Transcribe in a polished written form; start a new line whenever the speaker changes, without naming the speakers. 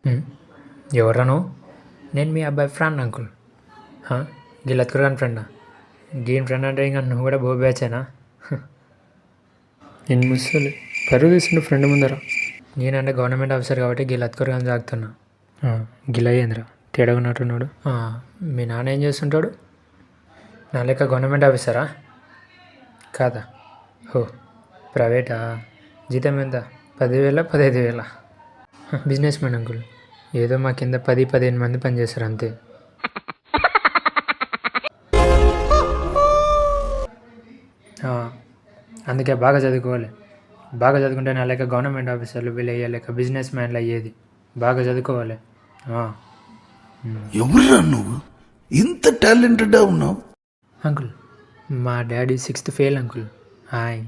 హ్మ్. ఎవర్రా నువ్వు? నేను మీ అబ్బాయి ఫ్రెండ్ అంకుల్. గిల్లత్కర్ గాని ఫ్రెండా? గీన్ ఫ్రెండ్ అంటే ఇంకా నువ్వు కూడా బో బ్యాచేనా?
నేను ముసలి పరువు తీస్తుండే ఫ్రెండ్ ముందర.
నేనంటే గవర్నమెంట్ ఆఫీసర్ కాబట్టి గిల్లత్కర్ గాని తాగుతున్నా.
గిలయ్యేంద్ర తేడాగా ఉన్నట్టున్నాడు.
మీ నాన్న ఏం చేస్తుంటాడు? నా లెక్క గవర్నమెంట్ ఆఫీసరా? కాదా? ఓ ప్రైవేటా? జీతం ఎంత? 10,000 15,000? Business man uncle. ఏదో మా కింద 10-15 మంది పనిచేస్తారు అంతే. అందుకే బాగా చదువుకోవాలి. బాగా చదువుకుంటే నా లెక్క గవర్నమెంట్ ఆఫీసర్లు వీళ్ళు అయ్యే లెక్క బిజినెస్ మ్యాన్లు అయ్యేది. బాగా చదువుకోవాలి.
ఎవరురా నువ్వు ఇంత టాలెంటెడ్గా ఉన్నావు?
అంకుల్ మా daddy 6th fail uncle. Hi.